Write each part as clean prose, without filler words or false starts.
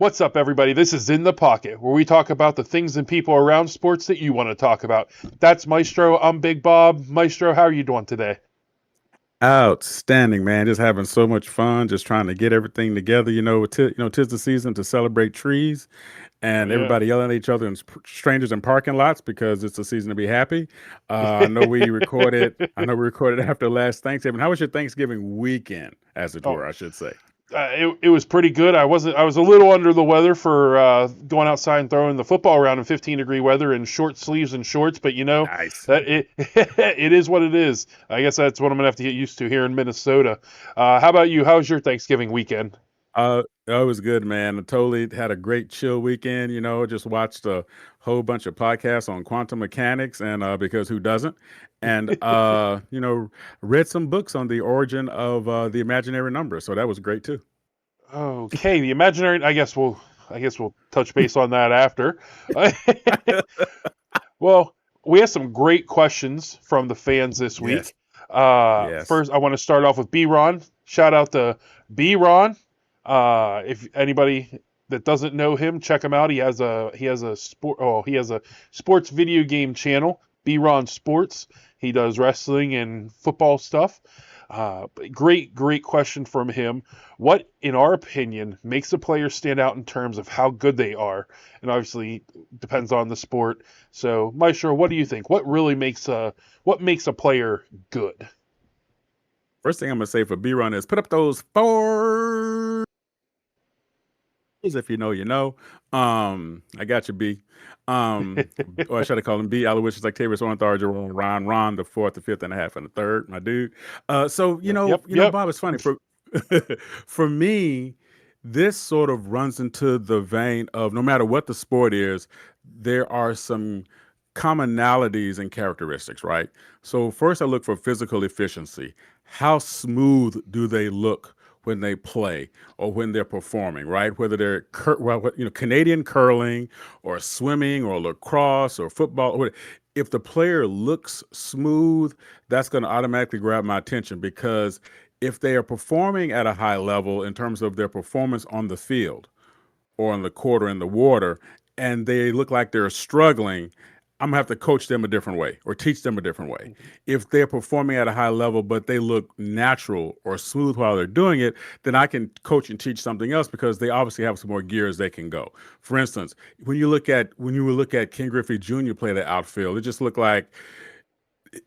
What's up, everybody? This is In the Pocket, where we talk about the things and people around sports that you want to talk about. That's Maestro. I'm Big Bob. Maestro, how are you doing today? Outstanding, man. Just having so much fun, just trying to get everything together. Tis the season to celebrate trees Oh, and yeah. everybody yelling at each other and strangers in parking lots because it's the season to be happy. I know we recorded after last Thanksgiving. How was your Thanksgiving weekend, as it Oh, were, I should say? it was pretty good. I was a little under the weather for going outside and throwing the football around in 15-degree weather in short sleeves and shorts, but Nice. that it it is what it is. I guess that's what I'm gonna have to get used to here in Minnesota. How about you? How was your Thanksgiving weekend? It was good, man. I totally had a great chill weekend. Just watched a whole bunch of podcasts on quantum mechanics, and because who doesn't? And read some books on the origin of the imaginary number. So that was great too. Okay, the imaginary. I guess we'll touch base on that after. Well, we have some great questions from the fans this Yes, week. yes. First, I want to start off with B Ron. Shout out to B Ron. If anybody that doesn't know him, check him out. He has a sports video game channel, B Ron Sports. He does wrestling and football stuff. Great question from him. What, in our opinion, makes a player stand out in terms of how good they are? And obviously, depends on the sport. So, Maestro, what do you think? What makes a player good? First thing I'm gonna say for B-Run is put up those fours if you know, you know. I got you, B. Um, or I should have called him B. Aloysius Octavius Ornthar Jerome Ron, the fourth, the fifth, and a half, and the third, my dude. So Yep, yep, yep. Bob, it's funny for for me, this sort of runs into the vein of no matter what the sport is, there are some commonalities and characteristics, right? So first I look for physical efficiency. How smooth do they look when they play or when they're performing, right? Whether they're Canadian curling or swimming or lacrosse or football, if the player looks smooth, that's going to automatically grab my attention because if they are performing at a high level in terms of their performance on the field or on the court or in the water, and they look like they're struggling, I'm gonna have to coach them a different way or teach them a different way. If they're performing at a high level but they look natural or smooth while they're doing it, then I can coach and teach something else because they obviously have some more gears they can go. For instance, when you look at Ken Griffey Jr. play the outfield, it just looked like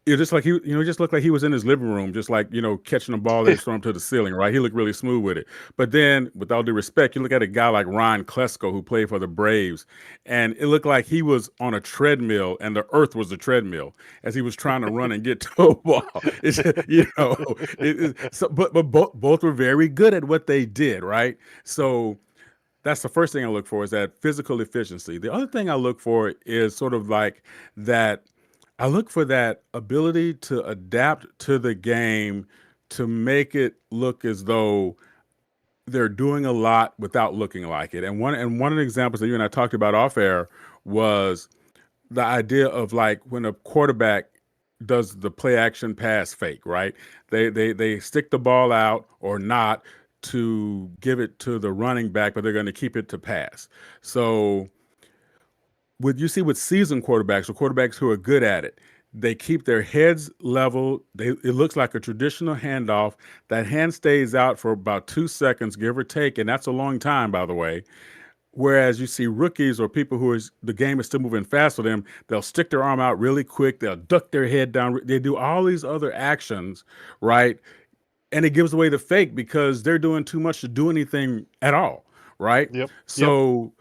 it just like he just looked like he was in his living room, just like catching a ball that he's thrown to the ceiling. Right, he looked really smooth with it. But then, with all due respect, you look at a guy like Ryan Klesko who played for the Braves, and it looked like he was on a treadmill, and the earth was the treadmill as he was trying to run and get to a ball. It's, but both were very good at what they did. Right, so that's the first thing I look for is that physical efficiency. The other thing I look for is sort of like that. I look for that ability to adapt to the game to make it look as though they're doing a lot without looking like it. And one of the examples that you and I talked about off air was the idea of like when a quarterback does the play action pass fake, right? They stick the ball out or not to give it to the running back, but they're going to keep it to pass. So what you see with seasoned quarterbacks or quarterbacks who are good at it, they keep their heads level. It looks like a traditional handoff. That hand stays out for about 2 seconds, give or take, and that's a long time, by the way. Whereas you see rookies or people the game is still moving fast for them, they'll stick their arm out really quick. They'll duck their head down. They do all these other actions, right? And it gives away the fake because they're doing too much to do anything at all, right? Yep, yep. So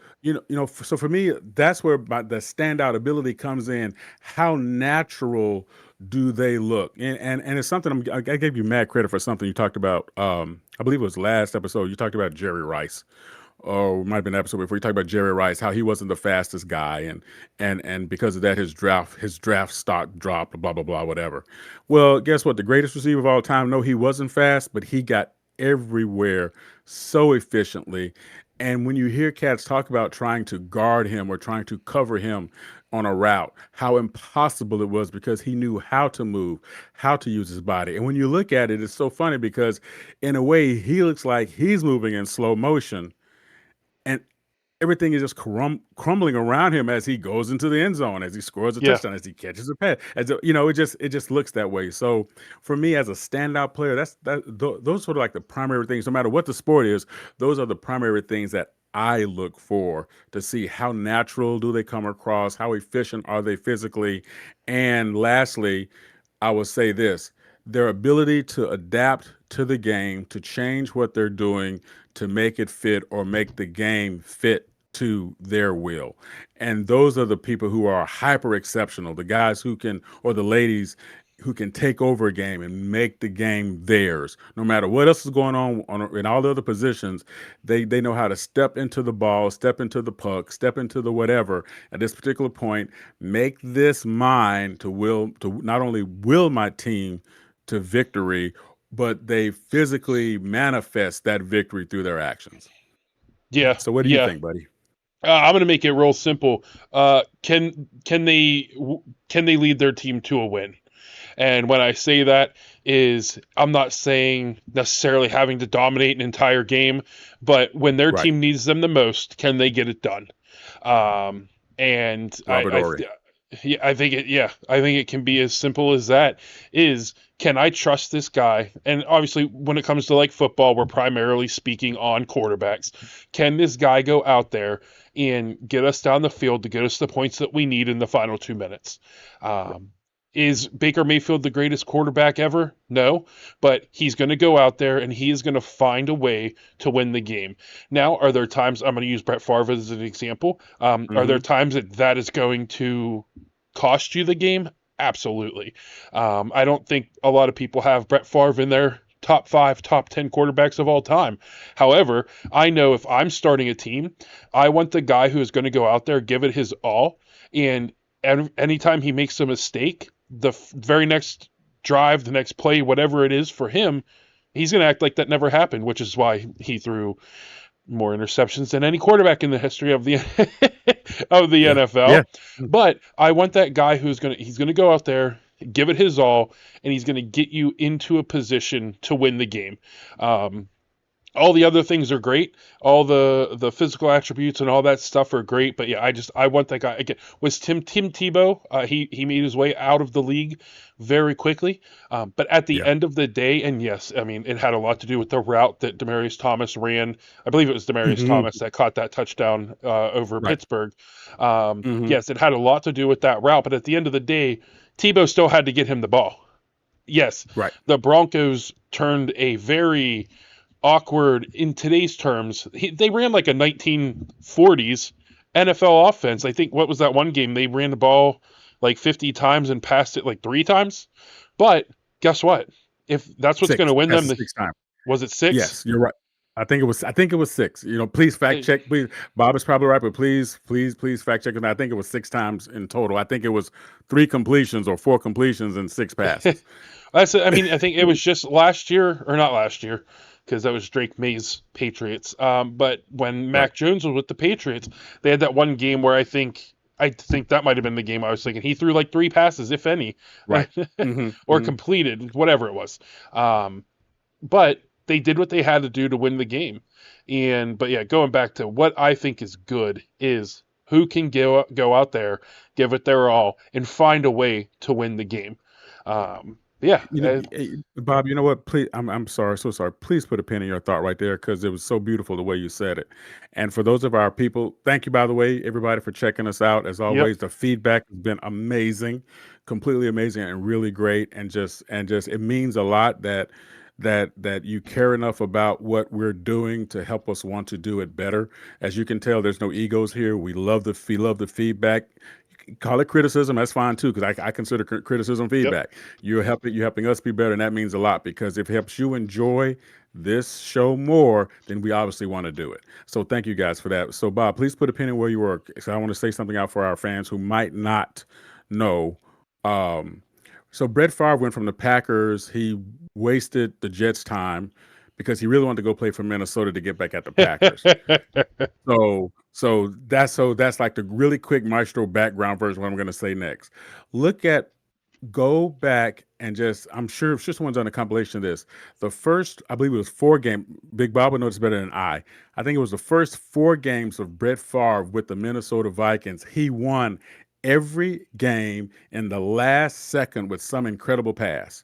so for me, that's where the standout ability comes in. How natural do they look? And it's something I gave you mad credit for something you talked about. I believe it was last episode. You talked about Jerry Rice, or it might have been an episode before you talked about Jerry Rice, how he wasn't the fastest guy, and because of that, his draft stock dropped, blah blah blah, whatever. Well, guess what? The greatest receiver of all time. No, he wasn't fast, but he got everywhere so efficiently. And when you hear cats talk about trying to guard him or trying to cover him on a route, how impossible it was because he knew how to move, how to use his body. And when you look at it, it's so funny because in a way, he looks like he's moving in slow motion, and everything is just crumbling around him as he goes into the end zone, as he scores a Yeah. touchdown, as he catches a pass. It just looks that way. So for me, as a standout player, those sort of like the primary things. No matter what the sport is, those are the primary things that I look for to see how natural do they come across, how efficient are they physically, and lastly, I will say this: their ability to adapt to the game, to change what they're doing, to make it fit or make the game fit to their will. And those are the people who are hyper exceptional, the guys who can, or the ladies who can take over a game and make the game theirs. No matter what else is going on in all the other positions, they know how to step into the ball, step into the puck, step into the whatever at this particular point, make this mine to not only will my team to victory, but they physically manifest that victory through their actions. Yeah. So what do you Yeah. think, buddy? I'm going to make it real simple. Can they lead their team to a win? And when I say that is I'm not saying necessarily having to dominate an entire game, but when their Right. team needs them the most, can they get it done? Um, and Robert Ory. yeah, I think it can be as simple as that. Is can I trust this guy? And obviously, when it comes to like football, we're primarily speaking on quarterbacks. Can this guy go out there and get us down the field to get us the points that we need in the final 2 minutes? Um, is Baker Mayfield the greatest quarterback ever? No, but he's going to go out there and he is going to find a way to win the game. Now, are there times I'm going to use Brett Favre as an example? Are there Hmm. times that is going to cost you the game? Absolutely. I don't think a lot of people have Brett Favre in their top five, top 10 quarterbacks of all time. However, I know if I'm starting a team, I want the guy who is going to go out there, give it his all, and anytime he makes a mistake, the very next drive, the next play, whatever it is for him, he's going to act like that never happened, which is why he threw more interceptions than any quarterback in the history of the of the Yeah. Yeah. NFL. But I want that guy he's going to go out there, give it his all, and he's going to get you into a position to win the game. Um, all the other things are great. All the physical attributes and all that stuff are great. But yeah, I want that guy again. Was Tim Tebow? He made his way out of the league very quickly. But at the Yeah. end of the day, and yes, I mean it had a lot to do with the route that Demarius Thomas ran. I believe it was Demarius Hmm. Thomas that caught that touchdown over Right. Pittsburgh. Hmm. Yes, it had a lot to do with that route. But at the end of the day, Tebow still had to get him the ball. Yes, Right. the Broncos turned a very awkward in today's terms. They ran like a 1940s NFL offense. I think what was that one game they ran the ball like 50 times and passed it like 3 times. But guess what? If that's what's going to Six. win That's them, the sixth time. was it six? Yes, you're right. I think it was six. Please fact Eh, check. Please, Bob is probably right, but please fact check. And I think it was six times in total. I think it was three completions or four completions and six passes. I mean, I think it was just last year or not last year because that was Drake May's Patriots. But when Right. Mac Jones was with the Patriots, they had that one game where I think that might have been the game I was thinking. He threw like 3 passes, if any, Right. Hmm. or Hmm. completed, whatever it was. Um, but they did what they had to do to win the game. But yeah, going back to what I think is good is who can go out there, give it their all, and find a way to win the game. Yeah, Bob, you know what? Please, I'm sorry, so sorry. Please put a pin in your thought right there because it was so beautiful the way you said it. And for those of our people, thank you, by the way, everybody, for checking us out. As yep, always, the feedback has been amazing, completely amazing, and really great. And just it means a lot that you care enough about what we're doing to help us want to do it better. As you can tell, there's no egos here. We love the feedback. Call it criticism. That's fine too, because I consider criticism yep, feedback. You're helping us be better, and that means a lot because if it helps you enjoy this show more, then we obviously want to do it. So thank you guys for that. So Bob, please put a pin in where you work. So I want to say something out for our fans who might not know. Um, so Brett Favre went from the Packers. He wasted the Jets' time because he really wanted to go play for Minnesota to get back at the Packers. So that's like the really quick Maestro background version of what I'm going to say next. Look at Go back and I'm sure someone's done a compilation of this. The first, I believe it was 4 game. Big Bob would know this better than I. I think it was the first 4 games of Brett Favre with the Minnesota Vikings. He won every game in the last second with some incredible pass.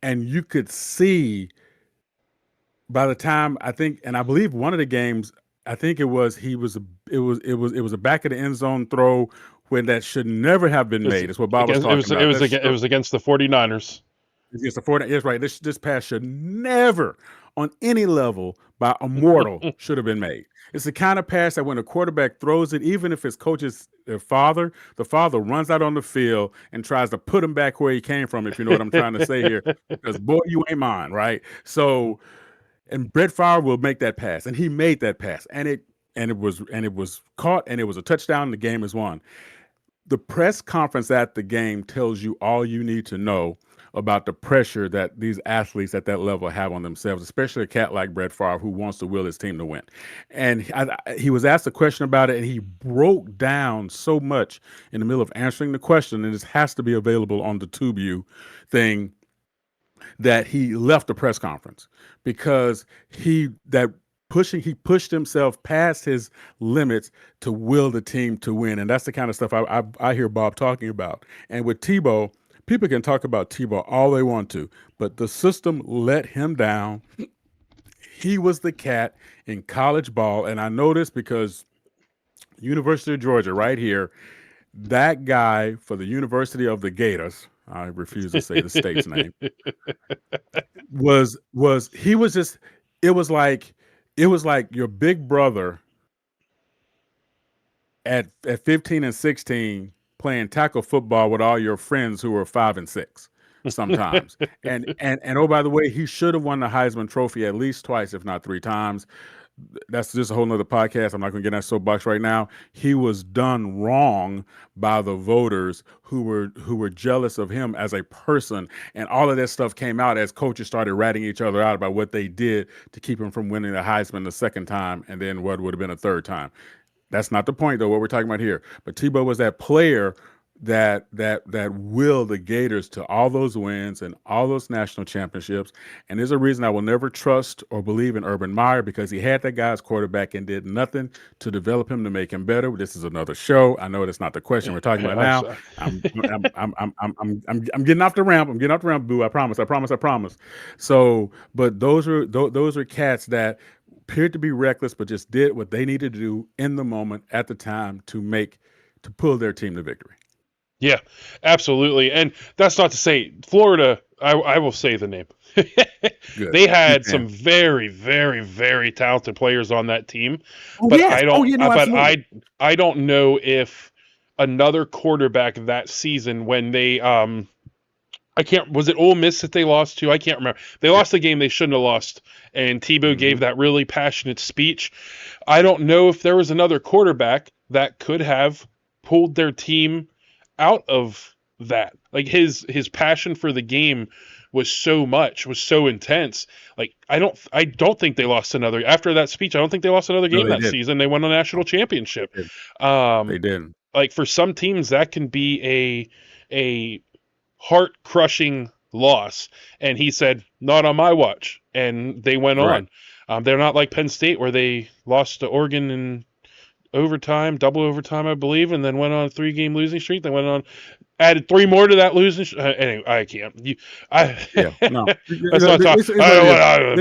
And you could see by the time I think, and I believe one of the games, I think it was a back of the end zone throw when that should never have been It's made. It's what Bob was against talking about. it was against the 49ers. It's the 49. Yes, right. This pass should never, on any level, by a mortal, should have been made. It's the kind of pass that when a quarterback throws it, even if his coach's father, the father runs out on the field and tries to put him back where he came from. If you know what I'm trying to say here, because boy, you ain't mine, right? So, and Brett Favre will make that pass, and he made that pass, and it was caught, and it was a touchdown. And the game is won. The press conference at the game tells you all you need to know about the pressure that these athletes at that level have on themselves, especially a cat like Brett Favre who wants to will his team to win. And he was asked a question about it, and he broke down so much in the middle of answering the question, and this has to be available on the TubeU thing, that he left the press conference because he pushed himself past his limits to will the team to win. And that's the kind of stuff I hear Bob talking about. And with Tebow, people can talk about Tebow all they want to, but the system let him down. He was the cat in college ball. And I know this because University of Georgia, right here, that guy for the University of the Gators, I refuse to say the state's name, he was just, it was like your big brother at 15 and 16 playing tackle football with all your friends who were 5 and 6 sometimes. and oh, by the way, he should have won the Heisman Trophy at least twice, if not 3 times. That's just a whole nother podcast. I'm not going to get in that soapbox right now. He was done wrong by the voters who were jealous of him as a person, and all of that stuff came out as coaches started ratting each other out about what they did to keep him from winning the Heisman the second time, and then what would have been a third time. That's not the point, though, what we're talking about here. But Tebow was that player that willed the Gators to all those wins and all those national championships. And there's a reason I will never trust or believe in Urban Meyer, because he had that guy as quarterback and did nothing to develop him to make him better. This is another show. I know that's not the question we're talking about now. I'm getting off the ramp. I'm getting off the ramp, boo. I promise. So, but those are cats that appeared to be reckless, but just did what they needed to do in the moment at the time to pull their team to victory. Yeah, absolutely. And that's not to say Florida, I will say the name. They had some very, very, very talented players on that team. But I don't know if another quarterback that season when they was it Ole Miss that they lost to? I can't remember. They lost the game they shouldn't have lost, and Tebow gave that really passionate speech. I don't know if there was another quarterback that could have pulled their team out of that. Like his passion for the game was so intense. Like I don't think they lost another after that speech. I don't think they lost another game that season. They won a national championship. They did. Like for some teams that can be a heart-crushing loss, and he said not on my watch, and they went on. They're not like Penn State where they lost to Oregon in double overtime, I believe, and then went on a 3-game losing streak. They went on, added 3 more to that losing streak. Anyway, I can't. Let's not talk.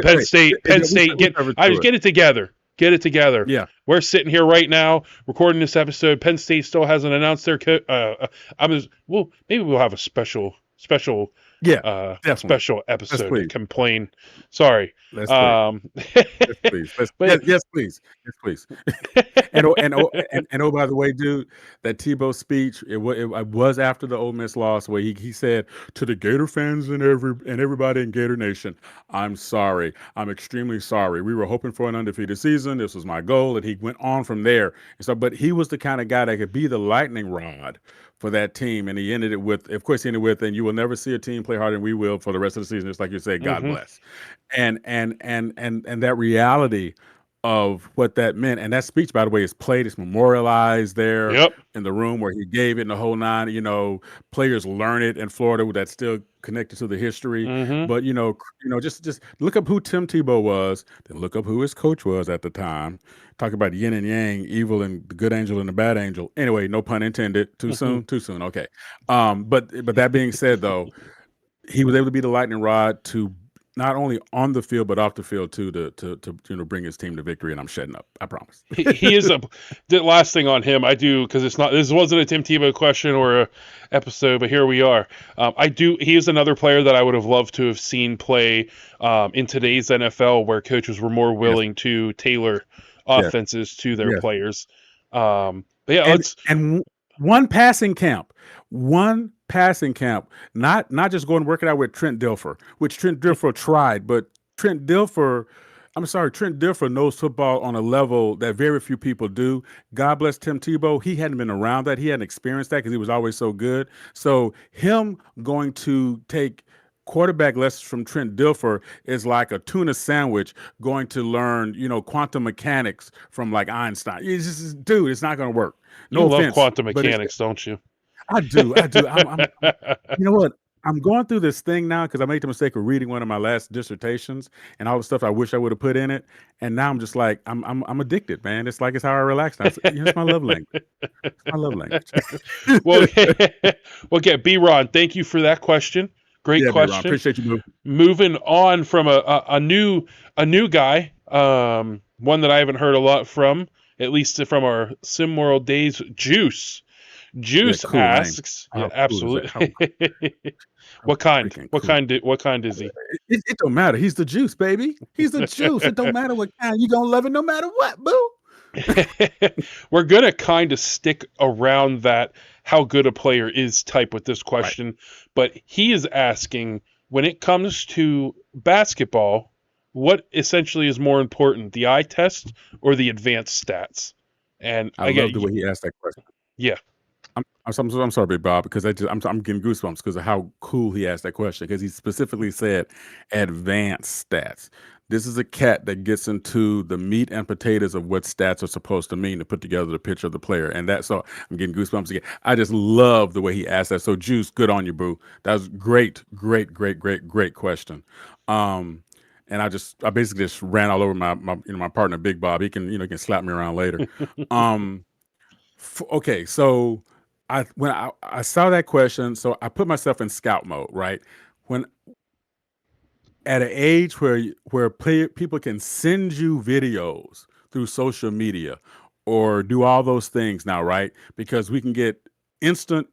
Penn State, get it together. Get it together. Yeah. We're sitting here right now recording this episode. Penn State still hasn't announced their maybe we'll have a special episode to complain. Sorry. Please. Yes, please. And oh, by the way, dude, that Tebow speech, it was after the Ole Miss loss, where he said to the Gator fans and everybody in Gator Nation, I'm sorry. I'm extremely sorry. We were hoping for an undefeated season. This was my goal. And he went on from there. And so, but he was the kind of guy that could be the lightning rod for that team, and he ended it with, and you will never see a team play harder than we will for the rest of the season. Just like you said, God bless, and that reality of what that meant. And that speech, by the way, is played, it's memorialized there Yep. in the room where he gave it and the whole nine. Players learn it in Florida that's still connected to the history. Mm-hmm. But just look up who Tim Tebow was, then look up who his coach was at the time. Talk about yin and yang, evil and the good angel and the bad angel. Anyway, no pun intended. Too Mm-hmm. soon? Too soon. Okay. But that being said, though, he was able to be the lightning rod to not only on the field but off the field too to bring his team to victory. And I'm shutting up. I promise. He is the last thing on him. I do, because it's not. This wasn't a Tim Tebow question or a episode, but here we are. I do. He is another player that I would have loved to have seen play in today's NFL, where coaches were more Yes. willing to tailor Yes. offenses to their Yes. players. But yeah, And let's. and one passing camp, not just going to work it out with Trent Dilfer, which Trent Dilfer tried, but Trent Dilfer, Trent Dilfer knows football on a level that very few people do. God bless Tim Tebow. He hadn't been around that. He hadn't experienced that because he was always so good. So him going to take quarterback lessons from Trent Dilfer is like a tuna sandwich going to learn, quantum mechanics from like Einstein. It's just, dude, it's not going to work. You No love offense, quantum but mechanics, don't you? I do. You know what? I'm going through this thing now because I made the mistake of reading one of my last dissertations and all the stuff I wish I would have put in it, and now I'm just like I'm addicted, man. It's like it's how I relax now. It's my love language. It's my love language. Well, okay, B. Ron, thank you for that question. Great Yeah, B-Ron, question. appreciate you, bro. Moving on from a new guy, one that I haven't heard a lot from, at least from our Sim World days. Juice Cool name. asks, yeah, How cool is that? absolutely. What kind? freaking What cool. kind? What kind is he? It don't matter. He's the juice, baby. He's the juice. It don't matter what kind. You gonna love it no matter what, boo. We're gonna kind of stick around that how good a player is type with this Right. question, but he is asking, when it comes to basketball, what essentially is more important, the eye test or the advanced stats? And I love the way he asked that question. yeah, I'm sorry, Big Bob, because I'm getting goosebumps because of how cool he asked that question. Because he specifically said advanced stats. This is a cat that gets into the meat and potatoes of what stats are supposed to mean to put together the picture of the player. And so I'm getting goosebumps again. I just love the way he asked that. So Juice, good on you, boo. That was great question. And I basically just ran all over my partner Big Bob. He can slap me around later. Okay, so when I saw that question, so I put myself in scout mode, right? When at an age where people can send you videos through social media or do all those things now, right? Because we can get instant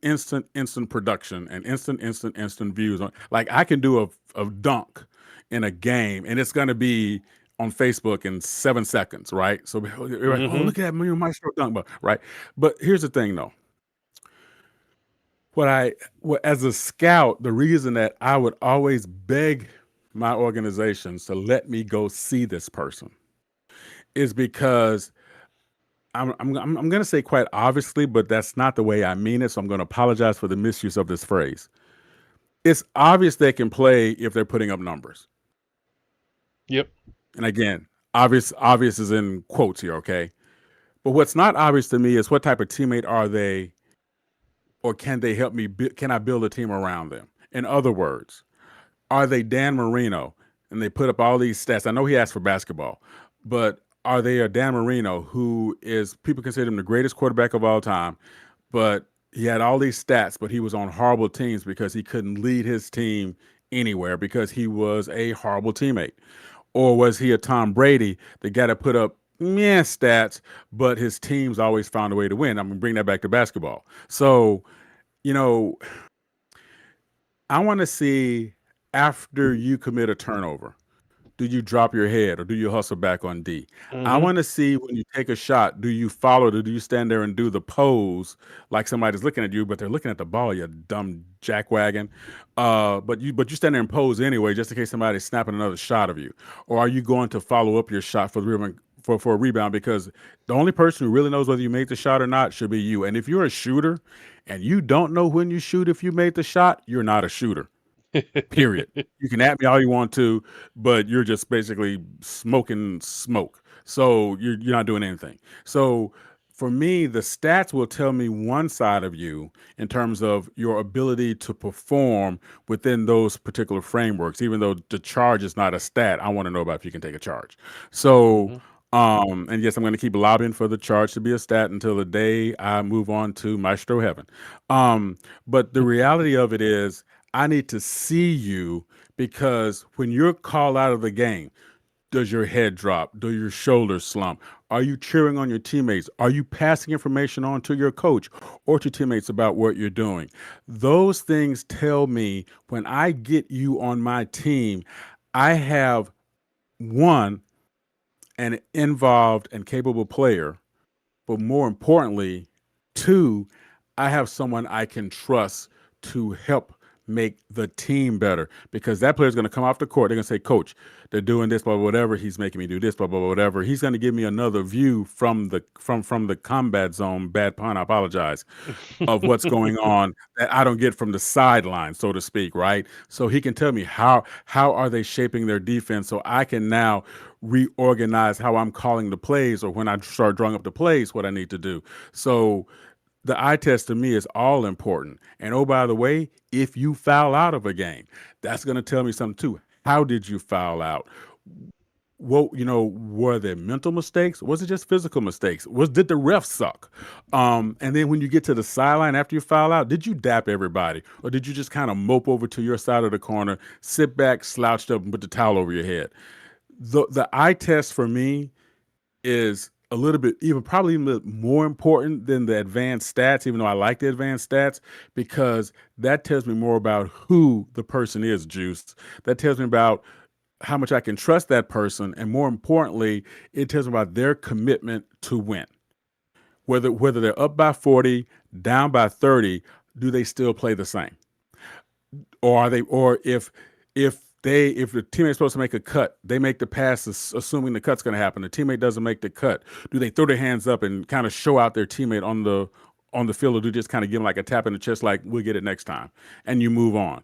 production and instant views on. Like I can do a dunk in a game, and it's going to be on Facebook in 7 seconds, right? So you're like, oh, look at that Maestro dunk, right? But here's the thing, though. As a scout, the reason that I would always beg my organizations to let me go see this person is because I'm going to say quite obviously, but that's not the way I mean it. So I'm going to apologize for the misuse of this phrase. It's obvious they can play if they're putting up numbers. Yep. And again, obvious is in quotes here, okay? But what's not obvious to me is what type of teammate are they, or can they help me? Can I build a team around them? In other words, are they Dan Marino and they put up all these stats? I know he asked for basketball, but are they a Dan Marino who is, people consider him the greatest quarterback of all time, but he had all these stats, but he was on horrible teams because he couldn't lead his team anywhere because he was a horrible teammate? Or was he a Tom Brady that got to put up stats, but his teams always found a way to win? I'm going to bring that back to basketball. So, I want to see, after you commit a turnover, do you drop your head or do you hustle back on D? I want to see, when you take a shot, do you follow or do you stand there and do the pose like somebody's looking at you, but they're looking at the ball, you dumb jackwagon. But you stand there and pose anyway, just in case somebody's snapping another shot of you. Or are you going to follow up your shot for the rebound, for a rebound? Because the only person who really knows whether you made the shot or not should be you. And if you're a shooter and you don't know when you shoot if you made the shot, you're not a shooter. Period. You can at me all you want to, but you're just basically smoking smoke. So you're not doing anything. So for me, the stats will tell me one side of you in terms of your ability to perform within those particular frameworks. Even though the charge is not a stat, I want to know about if you can take a charge. So Hmm. and yes, I'm going to keep lobbying for the charge to be a stat until the day I move on to Maestro Heaven. But the reality of it is, I need to see you because when you're called out of the game, does your head drop? Do your shoulders slump? Are you cheering on your teammates? Are you passing information on to your coach or to teammates about what you're doing? Those things tell me when I get you on my team, I have one, an involved and capable player, but more importantly, two, I have someone I can trust to help make the team better because that player is going to come off the court. They're going to say, Coach, they're doing this, blah, blah, whatever. He's making me do this, blah, blah, blah, whatever. He's going to give me another view from the combat zone. Bad pun, I apologize, of what's going on that I don't get from the sideline, so to speak, right? So he can tell me how are they shaping their defense so I can now reorganize how I'm calling the plays or when I start drawing up the plays, what I need to do. So the eye test to me is all important. And oh, by the way, if you foul out of a game, that's going to tell me something too. How did you foul out? What, were there mental mistakes? Was it just physical mistakes? Did the ref suck? And then when you get to the sideline after you foul out, did you dap everybody, or did you just kind of mope over to your side of the corner, sit back, slouched up, and put the towel over your head? The eye test for me is a little bit probably even more important than the advanced stats, even though I like the advanced stats, because that tells me more about who the person is, Juice. That tells me about how much I can trust that person, and more importantly, it tells me about their commitment to win. Whether they're up by 40, down by 30, do they still play the same? Or are they, or if the teammate's supposed to make a cut, they make the pass assuming the cut's going to happen. The teammate doesn't make the cut. Do they throw their hands up and kind of show out their teammate on the field, or do just kind of give them like a tap in the chest, like we'll get it next time, and you move on?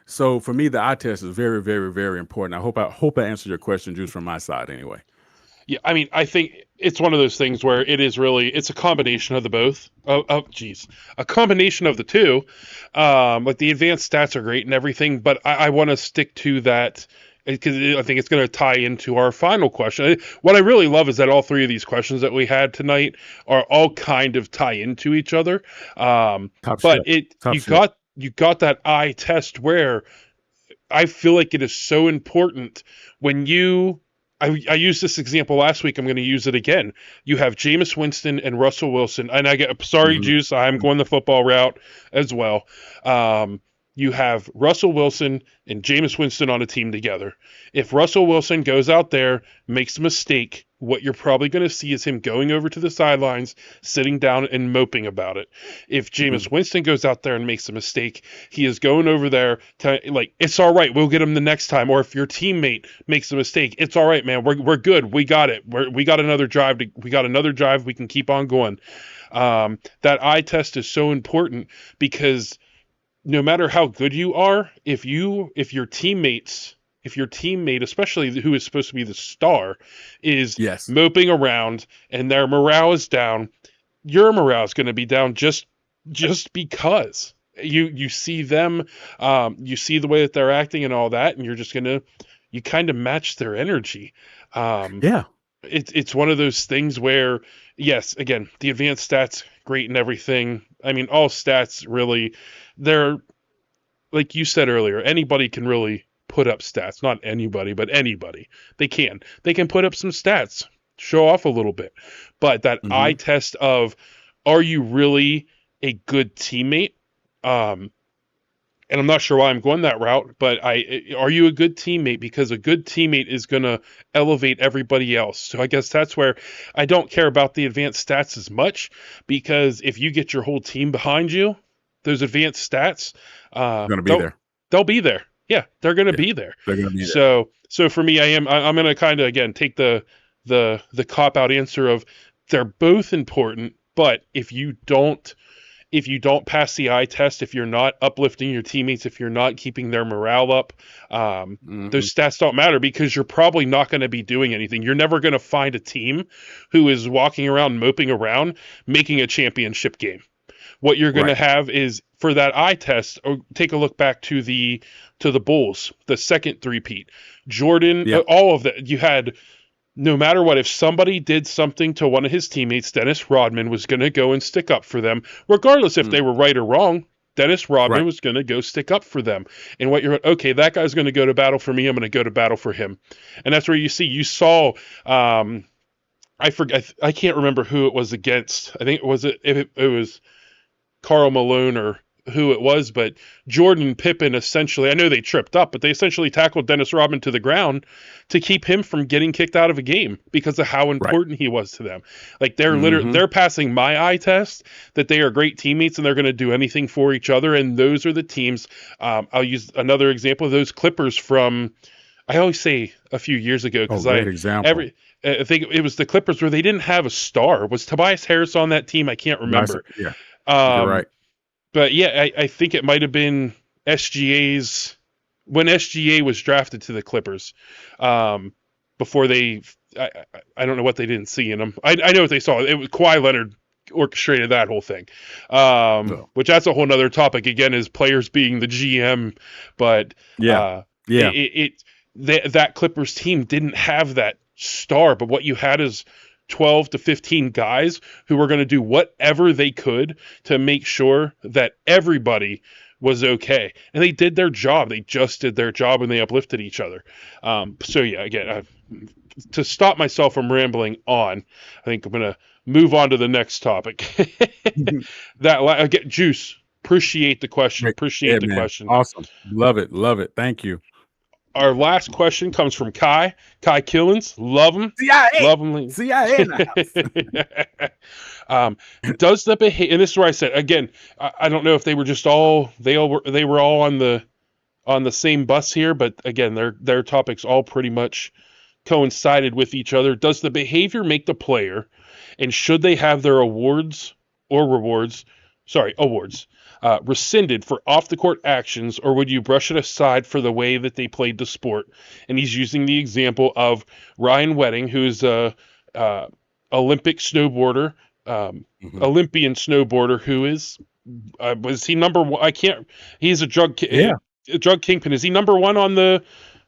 So for me, the eye test is very, very, very important. I hope I answered your question, Juice, from my side anyway. Yeah, I mean, I think it's one of those things where it's a combination of the both. A combination of the two. Like the advanced stats are great and everything, but I want to stick to that because I think it's going to tie into our final question. What I really love is that all three of these questions that we had tonight are all kind of tie into each other. Top But shit. Top you shit. got that eye test where I feel like it is so important when you. I used this example last week. I'm going to use it again. You have Jameis Winston and Russell Wilson, and sorry, Hmm. Juice, I'm going the football route as well. You have Russell Wilson and Jameis Winston on a team together. If Russell Wilson goes out there, makes a mistake, what you're probably going to see is him going over to the sidelines, sitting down and moping about it. If Hmm. Jameis Winston goes out there and makes a mistake, he is going over there to like, it's all right, we'll get him the next time. Or if your teammate makes a mistake, it's all right, man, we're good, we got it. We got another drive. We got another drive. We can keep on going. That eye test is so important because no matter how good you are, if your teammate, especially who is supposed to be the star, is Yes. moping around and their morale is down, your morale is going to be down just because you see them, you see the way that they're acting and all that, and you kind of match their energy. Um, Yeah. it's one of those things where, yes, again, the advanced stats great and everything. I mean, all stats really, they're like you said earlier, anybody can really put up stats. Not anybody, but anybody. They can put up some stats, show off a little bit. But that eye Hmm. test of, are you really a good teammate? Um, and I'm not sure why I'm going that route, but are you a good teammate? Because a good teammate is going to elevate everybody else. So I guess that's where I don't care about the advanced stats as much, because if you get your whole team behind you, those advanced stats, Going to be they'll there. they'll be there. Yeah, they're going to Yeah. be there. They're going to be there. So for me, I'm going to kind of again take the cop out answer of they're both important, but if you don't if you don't pass the eye test, if you're not uplifting your teammates, if you're not keeping their morale up, Hmm. those stats don't matter because you're probably not going to be doing anything. You're never going to find a team who is walking around moping around making a championship game. What you're going to Right. have is for that eye test. Or take a look back to the Bulls, the second three-peat. Jordan, Yep. all of that. You had no matter what, if somebody did something to one of his teammates, Dennis Rodman was going to go and stick up for them, regardless if Mm. they were right or wrong. Dennis Rodman Right. was going to go stick up for them. And what you're okay, that guy's going to go to battle for me. I'm going to go to battle for him. And that's where you saw. I forget. I can't remember who it was against. I think it was Karl Malone or who it was, but Jordan and Pippen essentially, I know they tripped up, but they essentially tackled Dennis Rodman to the ground to keep him from getting kicked out of a game because of how Right. important he was to them. Like Hmm. they're passing my eye test that they are great teammates and they're going to do anything for each other. And those are the teams. I'll use another example of those Clippers from, I always say a few years ago Oh, because great example. I think it was the Clippers where they didn't have a star. Was Tobias Harris on that team? I can't Nice. remember. Yeah, you're Um, right. but yeah, I think it might have been SGA's when SGA was drafted to the Clippers. Um, before they, I, I don't know what they didn't see in him. I know what they saw. It was Kawhi Leonard orchestrated that whole thing. So, Which that's a whole nother topic again, is players being the GM. But yeah. uh, Yeah. that Clippers team didn't have that star. But what you had is 12 to 15 guys who were going to do whatever they could to make sure that everybody was okay. And they did their job. They just did their job and they uplifted each other. So, yeah, again, to stop myself from rambling on, I think I'm going to move on to the next topic. Get Juice. Appreciate the question. Great. Yeah, Appreciate the man. question. Awesome. Love it. Love it. Thank you. Our last question comes from Kai. Kai Killens. Love him. CIA. Love him. CIA in the house. Does the behavior, and this is where I said again, I don't know if they were just all they were all on the same bus here, but again, their topics all pretty much coincided with each other. Does the behavior make the player, and should they have their awards rescinded for off the court actions, or would you brush it aside for the way that they played the sport? And he's using the example of Ryan Wedding, who's a Olympic snowboarder, Mhm. Olympian snowboarder, who is was he number one? I can't. He's Yeah. a drug kingpin. Is he number one on the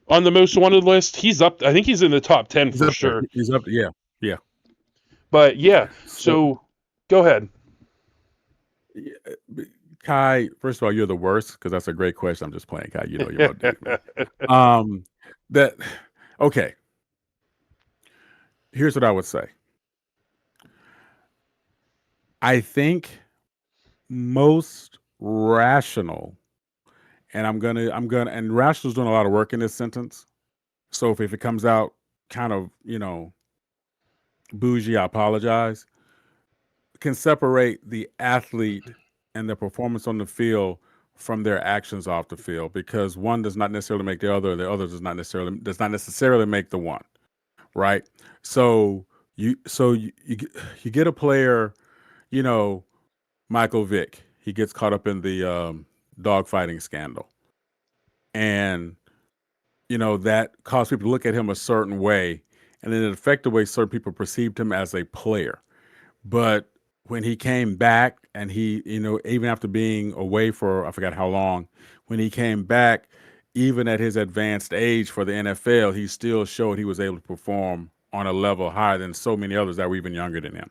most wanted list? He's up. I think he's in the top 10 He's for up there. sure. He's up. Yeah. Yeah. But yeah, So, so go ahead. yeah, Kai, first of all, you're the worst because that's a great question. I'm just playing, Kai. You know you're my dude, man. Um, that okay. Here's what I would say. I think most rational, and and rational's doing a lot of work in this sentence. So if it comes out kind of, bougie, I apologize. Can separate the athlete and their performance on the field from their actions off the field because one does not necessarily make the other does not necessarily make the one, right? So you get a player, you know, Michael Vick, he gets caught up in the dogfighting scandal, and that caused people to look at him a certain way, and then it affected the way certain people perceived him as a player. But when he came back and he, even after being away for I forgot how long, when he came back, even at his advanced age for the NFL, he still showed he was able to perform on a level higher than so many others that were even younger than him.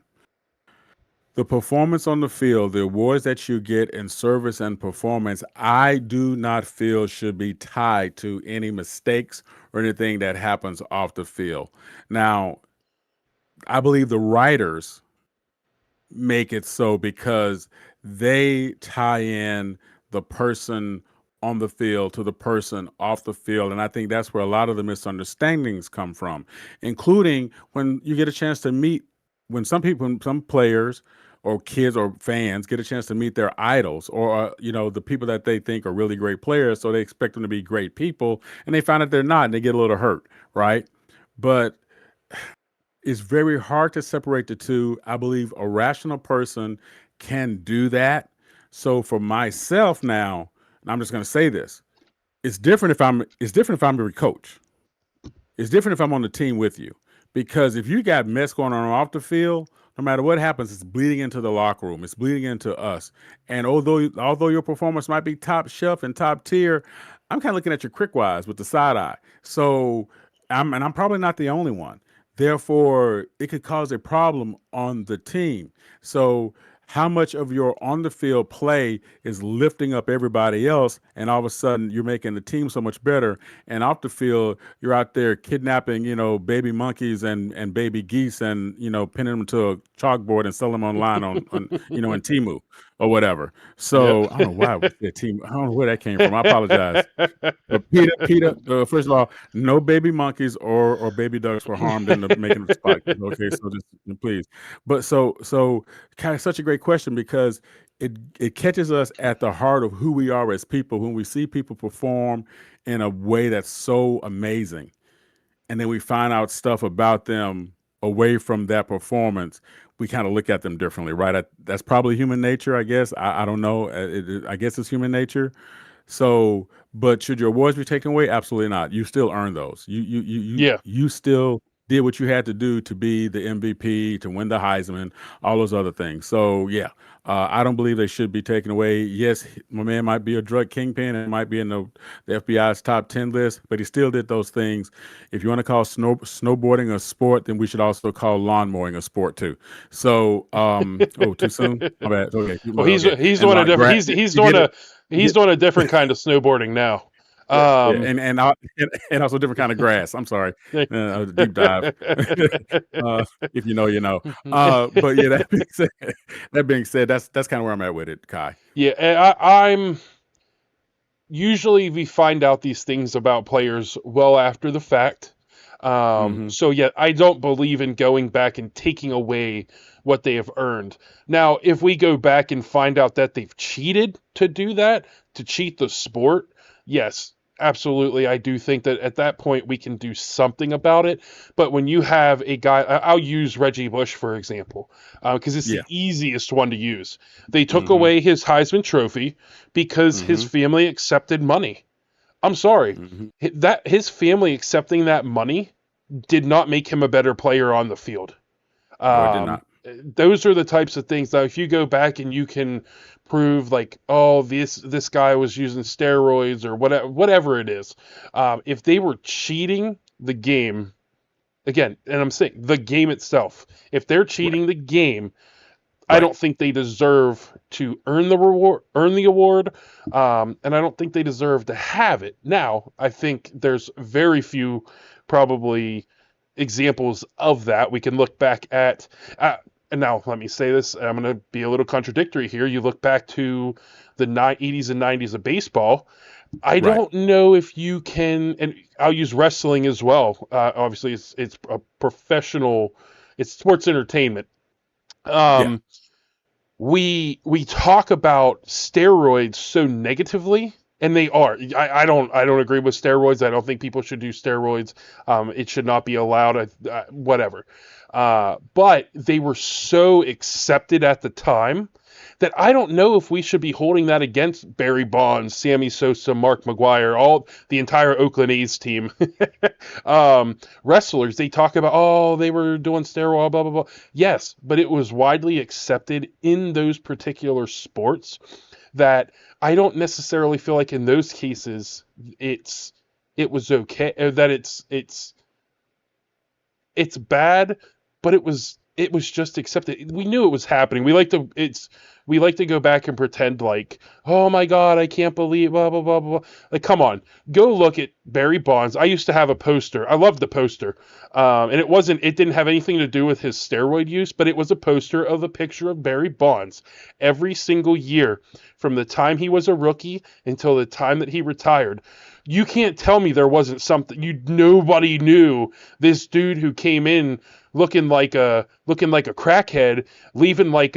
The performance on the field, the awards that you get in service and performance, I do not feel should be tied to any mistakes or anything that happens off the field. Now, I believe the writers make it so because they tie in the person on the field to the person off the field. And I think that's where a lot of the misunderstandings come from, including when you get a chance to meet when some players or kids or fans get a chance to meet their idols or the people that they think are really great players, so they expect them to be great people and they find out they're not and they get a little hurt, right? But it's very hard to separate the two. I believe a rational person can do that, So for myself now, and I'm just going to say this: it's different if I'm the coach. It's different if I'm on the team with you, because if you got mess going on off the field, no matter what happens, it's bleeding into the locker room. It's bleeding into us. And although your performance might be top shelf and top tier, I'm kind of looking at you quick wise with the side eye. So I'm probably not the only one. Therefore, it could cause a problem on the team. So how much of your on the field play is lifting up everybody else, and all of a sudden you're making the team so much better, and off the field you're out there kidnapping, baby monkeys and baby geese, and pinning them to a chalkboard and selling them online on in Timu or whatever. Yep. So I don't know why we said Timu. I don't know where that came from. I apologize. But Peter, first of all, no baby monkeys or baby ducks were harmed in the making of this podcast. Okay, so just please. But so kind of such a great question, because it catches us at the heart of who we are as people when we see people perform in a way that's so amazing, and then we find out stuff about them away from that performance. We kind of look at them differently, right? That's probably human nature, I guess. I don't know. I guess it's human nature. So, but should your awards be taken away? Absolutely not. You still earn those. Yeah. You still did what you had to do to be the MVP, to win the Heisman, all those other things. So, yeah, I don't believe they should be taken away. Yes, my man might be a drug kingpin and might be in the FBI's top 10 list, but he still did those things. If you want to call snowboarding a sport, then we should also call lawn mowing a sport too. So, too soon? My bad. Okay. Well, he's okay. he's And doing a like different he's doing a different kind of snowboarding now. yeah, and also a different kind of grass. I'm sorry, deep dive. If you know, you know. But yeah, that being said, that's kind of where I'm at with it, Kai. Yeah, and I'm usually we find out these things about players well after the fact. hmm So yeah, I don't believe in going back and taking away what they have earned. Now, if we go back and find out that they've cheated to do that, to cheat the sport, yes, absolutely. I do think that at that point we can do something about it. But when you have a guy, I'll use Reggie Bush, for example, because it's the Yeah. easiest one to use. They took hmm away his Heisman Trophy because his hmm family accepted money. I'm sorry. hmm That his family accepting that money did not make him a better player on the field. No, it did Um, not. those are the types of things that if you go back and you can prove like, oh, this guy was using steroids or whatever it is, if they were cheating the game again, and I'm saying the game itself, if they're Right. cheating the game, I Right. don't think they deserve to earn the award, and I don't think they deserve to have it. Now, I think there's very few, probably, examples of that. We can look back at, and now let me say this. I'm going to be a little contradictory here. You look back to the 80s and 90s of baseball. I Right. don't know if you can, and I'll use wrestling as well. Obviously, it's a professional, it's sports entertainment. Yeah. Um, we talk about steroids so negatively, and they are. I don't agree with steroids. I don't think people should do steroids. It should not be allowed. Whatever. But they were so accepted at the time that I don't know if we should be holding that against Barry Bonds, Sammy Sosa, Mark McGwire, all the entire Oakland A's team. Wrestlers, they talk about, oh, they were doing steroid, blah, blah, blah. Yes, but it was widely accepted in those particular sports that I don't necessarily feel like in those cases it was okay, that it's bad, but it was just accepted. We knew it was happening. We like to go back and pretend like, oh my God, I can't believe blah blah blah blah. Like, come on, go look at Barry Bonds. I used to have a poster. I loved the poster, and it didn't have anything to do with his steroid use, but it was a poster of a picture of Barry Bonds every single year from the time he was a rookie until the time that he retired. You can't tell me there wasn't something nobody knew this dude who came in looking like a crackhead, leaving like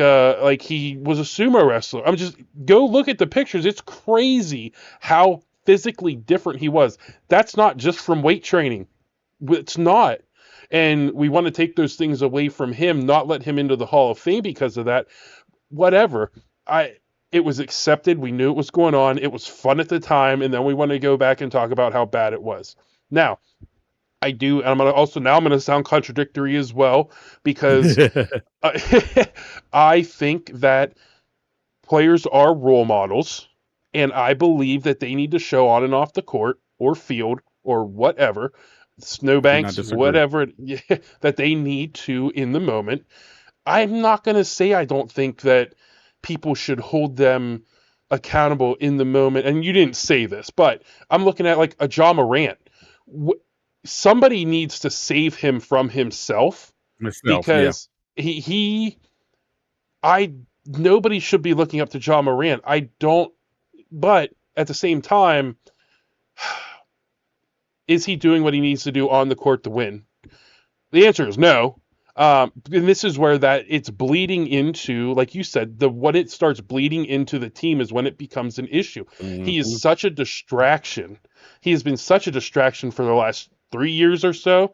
he was a sumo wrestler. I'm just go look at the pictures. It's crazy how physically different he was. That's not just from weight training. It's not. And we want to take those things away from him, not let him into the Hall of Fame because of that. Whatever. I It was accepted. We knew it was going on. It was fun at the time, and then we want to go back and talk about how bad it was. Now, I do, and I'm gonna also now I'm gonna sound contradictory as well because uh, I think that players are role models, and I believe that they need to show on and off the court or field or whatever, Do not snowbanks, disagree. whatever, that they need to in the moment. I'm not going to say I don't think that people should hold them accountable in the moment. And you didn't say this, but I'm looking at like a John Morant. Somebody needs to save him from himself Myself, yeah. because I nobody should be looking up to John Morant. I don't, but at the same time, is he doing what he needs to do on the court to win? The answer is no. And this is where that it's bleeding into, like you said, the what it starts bleeding into the team is when it becomes an issue. He is Mhm. such a distraction. He has been such a distraction for the last 3 years or so.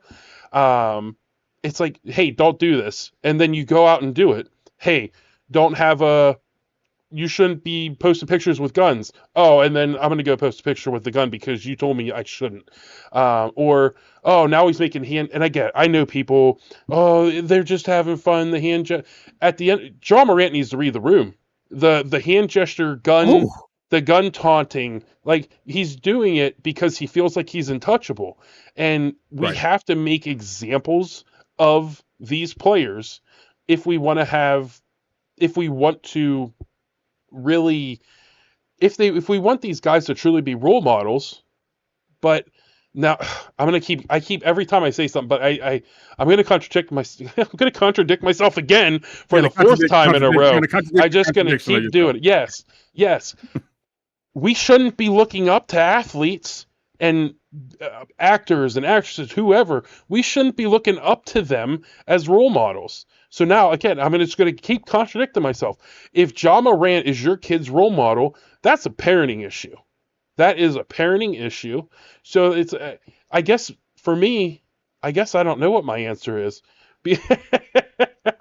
It's like, hey, don't do this, and then you go out and do it. Hey, don't have a you shouldn't be posting pictures with guns. Oh, and then I'm gonna go post a picture with the gun because you told me I shouldn't. Or oh, now he's making hand. And I know people. Oh, they're just having fun. At the end, John Morant needs to read the room. The hand gesture, Oh, the gun taunting. Like he's doing it because he feels like he's untouchable, and we right. have to make examples of these players if we want to have if we want to really if we want these guys to truly be role models. But now I keep every time I say something, but I'm gonna contradict my I'm gonna contradict myself again for You're the gonna fourth time in a you're row. gonna contradict I the just gonna contradiction of keep yourself. doing it. Yes, yes, we shouldn't be looking up to athletes and actors and actresses, whoever. We shouldn't be looking up to them as role models. So now, again, I'm just going to keep contradicting myself. If John Morant is your kid's role model, that's a parenting issue. That is a parenting issue. So I guess for me, I guess I don't know what my answer is.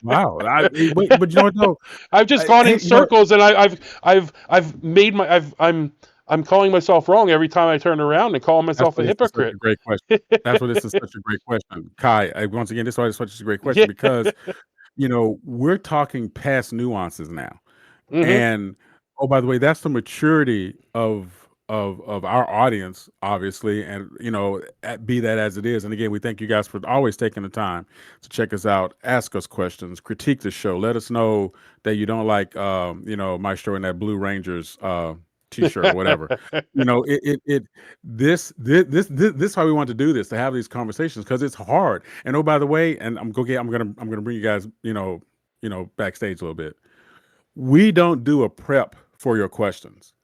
Wow. But you know what though? I've just gone in Hey, you know, circles, and I've made my I'm calling myself wrong every time I turn around and calling that's myself why a this is such a hypocrite. great question. That's why this is such a great question. Kai, once again, this is why it's such a great question Yeah. because, we're talking past nuances now. Hmm. And oh, by the way, that's the maturity of our audience, obviously, and be that as it is. And again, we thank you guys for always taking the time to check us out, ask us questions, critique the show, let us know that you don't like, Maestro in that Blue Rangers t-shirt or whatever. It this is why we want to do this, to have these conversations because it's hard. And oh, by the way, and I'm gonna bring you guys, backstage a little bit. We don't do a prep for your questions.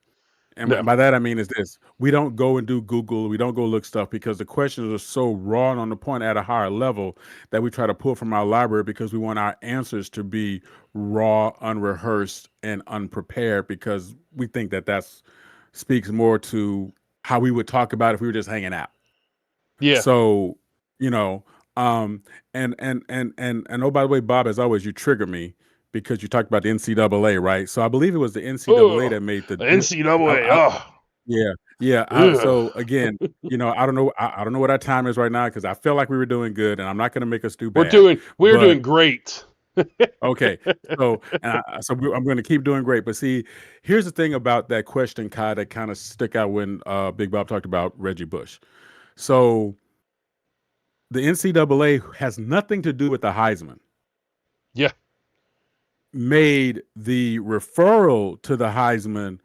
And No. by that I mean is this: we don't go and do Google, we don't go look stuff because the questions are so raw and on the point at a higher level that we try to pull from our library because we want our answers to be raw, unrehearsed, and unprepared because we think that that's speaks more to how we would talk about if we were just hanging out. Yeah. So, you know, um, and oh, by the way, Bob, as always, you trigger me because you talked about the NCAA, right? So I believe it was the NCAA Oh, that made the the I, NCAA. I, Oh, yeah, yeah. ugh. So again, I don't know, I don't know what our time is right now because I feel like we were doing good, and I'm not going to make us do bad. We're But doing great. okay, I'm going to keep doing great. But see, here's the thing about that question, Kai, that kind of stuck out when Big Bob talked about Reggie Bush. So the NCAA has nothing to do with the Heisman. Yeah. Made the referral to the Heisman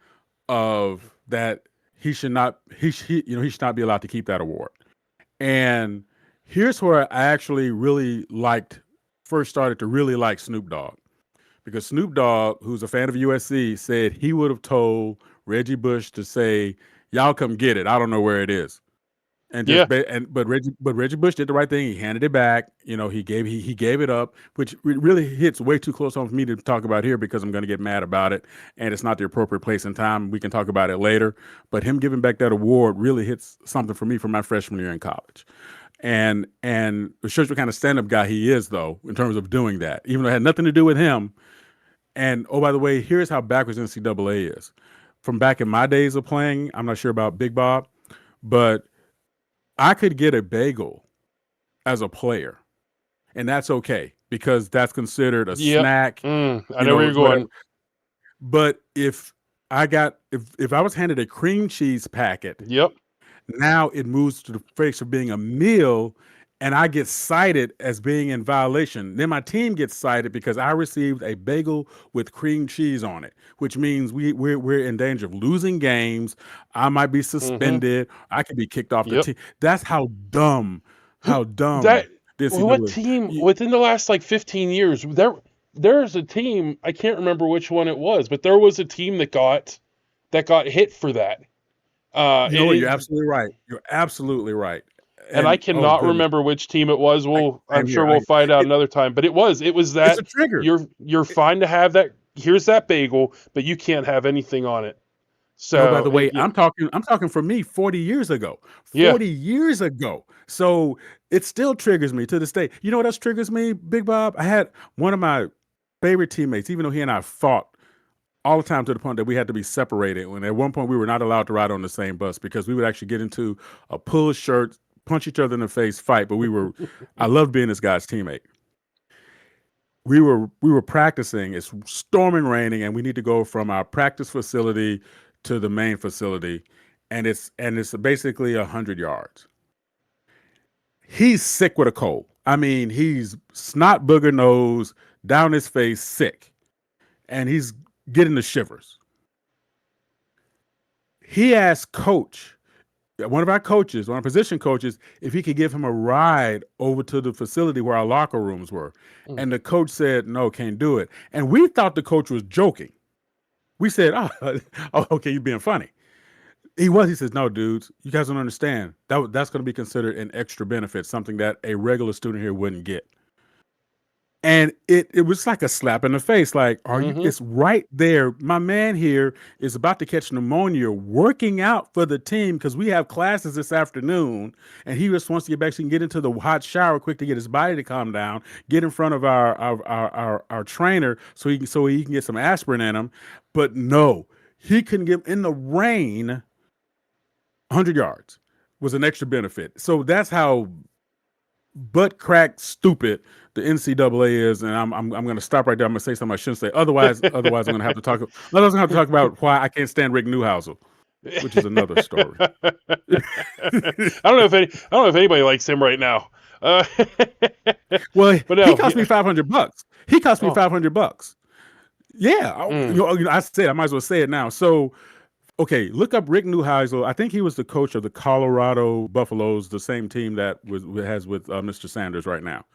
of that he should not be allowed to keep that award. And here's where I actually really first started to really like Snoop Dogg because Snoop Dogg, who's a fan of USC, said he would have told Reggie Bush to say, "Y'all come get it. I don't know where it is." And Yeah. but Reggie Bush did the right thing. He handed it back. He gave it up, which really hits way too close on for me to talk about here because I'm going to get mad about it, and it's not the appropriate place and time. We can talk about it later. But him giving back that award really hits something for me from my freshman year in college, and it shows what kind of stand up guy he is, though, in terms of doing that. Even though it had nothing to do with him, And oh, by the way, here's how backwards NCAA is. From back in my days of playing, I'm not sure about Big Bob, but I could get a bagel as a player, and that's okay because that's considered a Yep. snack, I know where you're whatever. going. But if I was handed a cream cheese packet, Yep. now it moves to the face of being a meal, and I get cited as being in violation. Then my team gets cited because I received a bagel with cream cheese on it, which means we're in danger of losing games. I might be Mm-hmm. suspended. I could be kicked off the Yep. team. That's Who how dumb that the what NCAA. team within the last like 15 years there's a team, I can't remember which one it was, but there was a team that got hit for that. You know what? You're It, absolutely right. You're absolutely right. and I And oh cannot goodness, remember which team it was. I, I'm I'm sure here. we'll find out It, another time, but it was it's a that trigger. you're fine to have that. Here's that bagel, but you can't have anything on it. And oh, by So, the way, I'm talking for me 40 years ago. yeah. 40 years ago. So it still triggers me to this day. You know what else triggers me, Big Bob? I had one of my favorite teammates, even though he and I fought all the time to the point that we had to be separated. When at one point we were not allowed to ride on the same bus because we would actually get into a pull shirt, punch each other in the face, fight. But I loved being this guy's teammate. We were practicing. It's storming, raining, and we need to go from our practice facility to the main facility, and it's basically 100 yards. He's sick with a cold. I mean, he's snot booger nose down his face, sick, and he's getting the shivers. He asked one of our coaches, one of our position coaches, if he could give him a ride over to the facility where our locker rooms were. Mm. And the coach said, no, can't do it. And we thought the coach was joking. We said, oh okay, you're being funny. He was. He says, no, dudes, you guys don't understand. That's going to be considered an extra benefit, something that a regular student here wouldn't get. And it was like a slap in the face. Like, Mm-hmm. it's right there. My man here is about to catch pneumonia working out for the team because we have classes this afternoon. And he just wants to get back so he can get into the hot shower quick to get his body to calm down, get in front of our trainer so he can get some aspirin in him. But no, he couldn't get in the rain. 100 yards was an extra benefit. So that's how butt crack stupid the NCAA is, and I'm going to stop right there. I'm going to say something I shouldn't say. Otherwise, I'm going to have to talk. Otherwise, I'm going to have to talk about why I can't stand Rick Newhouse, which is another story. I don't know if anybody likes him right now. Uh, Well, but he no, cost me $500. He cost me oh, $500. Yeah, mm, I said I might as well say it now. So, okay, look up Rick Neuheisel. I think he was the coach of the Colorado Buffaloes, the same team that has with Mr. Sanders right now.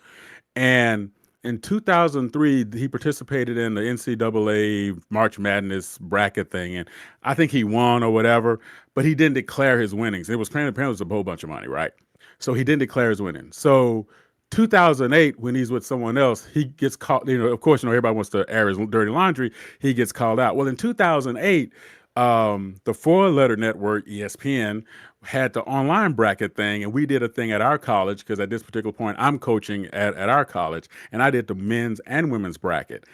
And in 2003, he participated in the NCAA March Madness bracket thing, and I think he won or whatever, but he didn't declare his winnings. It was apparently a whole bunch of money, right? So he didn't declare his winnings. So 2008, when he's with someone else, he gets called. Of course, everybody wants to air his dirty laundry. He gets called out. Well, in 2008, the four-letter network ESPN had the online bracket thing, and we did a thing at our college because at this particular point I'm coaching at our college, and I did the men's and women's bracket.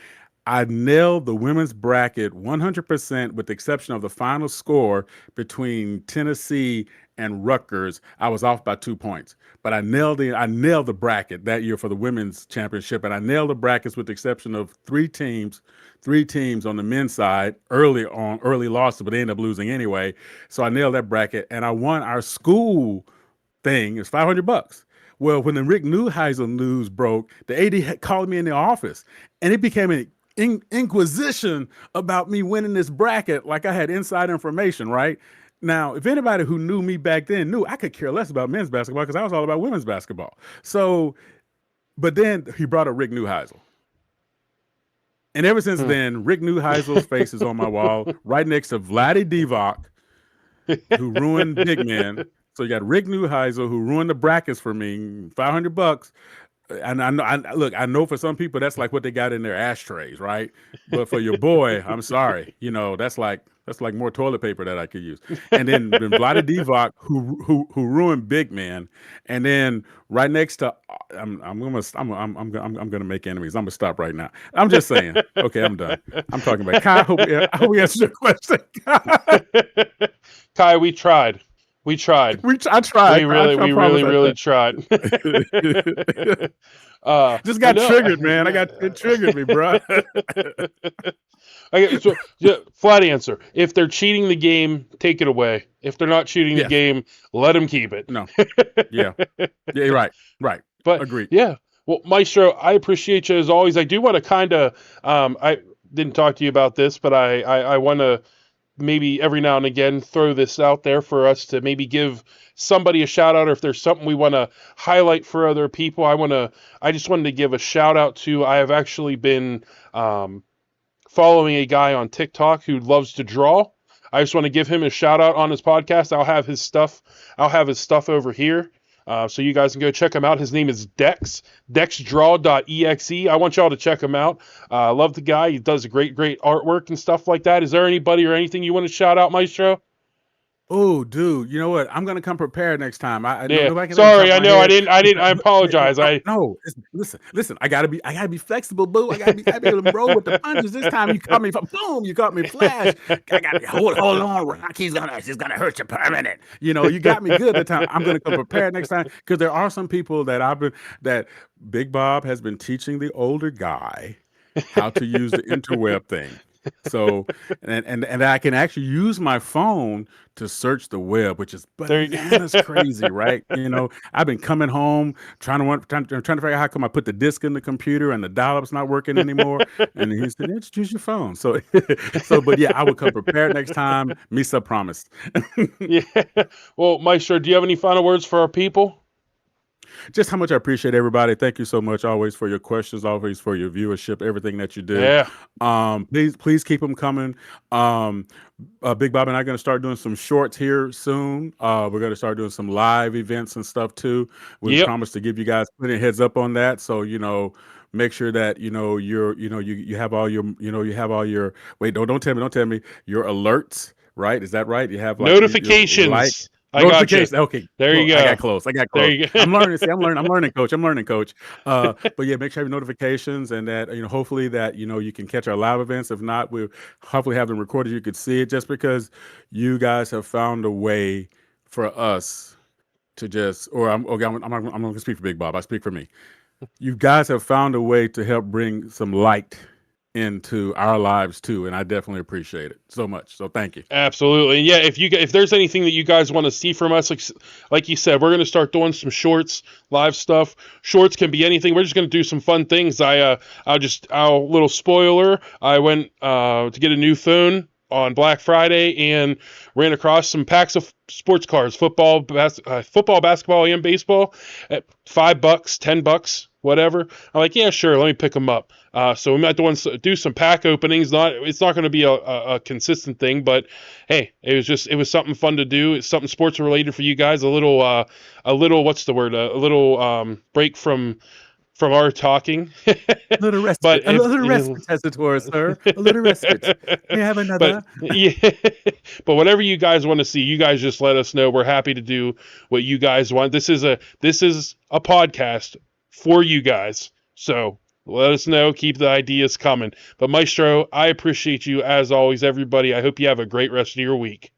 I nailed the women's bracket 100% with the exception of the final score between Tennessee and Rutgers. I was off by 2 points, but I nailed the bracket that year for the women's championship, and I nailed the brackets with the exception of three teams on the men's side early losses, but they ended up losing anyway. So I nailed that bracket, and I won our school thing. It's $500. Well, when the Rick Neuheisel news broke, the AD called me in the office, and it became an inquisition about me winning this bracket like I had inside information, right? Now, if anybody who knew me back then knew, I could care less about men's basketball because I was all about women's basketball. So, but then he brought up Rick Neuheisel. And ever since mm. then, Rick Neuheisel's face is on my wall right next to Vladdy Divac, who ruined big men. So you got Rick Neuheisel, who ruined the brackets for me, $500. And I know for some people that's like what they got in their ashtrays, right? But for your boy, I'm sorry, that's like That's like more toilet paper that I could use. And then Vlade Divac, who ruined big men, and then right next to I'm gonna make enemies. I'm gonna stop right now. I'm just saying. Okay, I'm done. I'm talking about Kai. I hope we answered your question. Kai, we tried. We tried. I tried. I We promise really, I really tried. tried. Just But got no. triggered, man. It triggered me, bro. Okay, so yeah, flat answer. If they're cheating the game, take it away. If they're not cheating the Yes. game, let them keep it. No. Yeah. Yeah. Right. Right. But Agreed. yeah, well, Maestro, I appreciate you as always. I do want to kind of, I didn't talk to you about this, but I want to maybe every now and again throw this out there for us to maybe give somebody a shout out, or if there's something we want to highlight for other people. I just wanted to give a shout out to, I have actually been following a guy on TikTok who loves to draw. I just want to give him a shout out on his podcast. I'll have his stuff over here. So you guys can go check him out. His name is Dex, dexdraw.exe. I want y'all to check him out. I love the guy. He does great artwork and stuff like that. Is there anybody or anything you want to shout out, Maestro? Oh, dude, you know what? I'm gonna come prepared next time. Yeah. Nobody can Sorry, jump I my know head. I didn't. I apologize. No. Listen. I gotta be flexible, boo. I gotta be able to roll with the punches. This time you caught me, boom. You caught me flash. I gotta hold on. Rocky's gonna hurt you permanent. You know, you got me good that time. I'm gonna come prepared next time because there are some people that Big Bob has been teaching the older guy how to use the interweb thing. So, and I can actually use my phone to search the web, which is bananas crazy, right? You know, I've been coming home trying to figure out how come I put the disk in the computer and the dial-up's not working anymore. And he said, "Just use your phone." So, but yeah, I will come prepared next time. Misa promised. Yeah. Well, Maestro, do you have any final words for our people? Just how much I appreciate everybody. Thank you so much always for your questions, always for your viewership, everything that you do. Yeah. Please keep them coming. Big Bob and I are going to start doing some shorts here soon. We're going to start doing some live events and stuff too. We promise to give you guys plenty of heads up on that. So, you know, make sure that, you know, you have all your, wait, don't tell me your alerts, right? Is that right? You have like notifications. I got you. Okay. There you go. I got close. There you go. I'm learning. See, I'm learning, coach. But yeah, make sure you have notifications and that, you know, hopefully that, you know, you can catch our live events. If not, we'll hopefully have them recorded. You could see it just because you guys have found a way for us to just, or I'm going to speak for Big Bob. I speak for me. You guys have found a way to help bring some light into our lives too, and I definitely appreciate it so much. So thank you. Absolutely. Yeah, if there's anything that you guys want to see from us, like you said, we're going to start doing some shorts, live stuff. Shorts can be anything. We're just going to do some fun things. I'll little spoiler. I went to get a new phone on Black Friday and ran across some packs of sports cards, football, basketball, and baseball at $5, $10, whatever. I'm like, yeah, sure, let me pick them up. So we might do some pack openings. It's not going to be a consistent thing, but hey, it was something fun to do. It's something sports related for you guys. A little what's the word? A little break from our talking. A little respite. A little respite, Tessitore, sir. A little respite. May I have another? But whatever you guys want to see, you guys just let us know. We're happy to do what you guys want. This is a podcast for you guys. So let us know. Keep the ideas coming. But Maestro, I appreciate you as always, everybody. I hope you have a great rest of your week.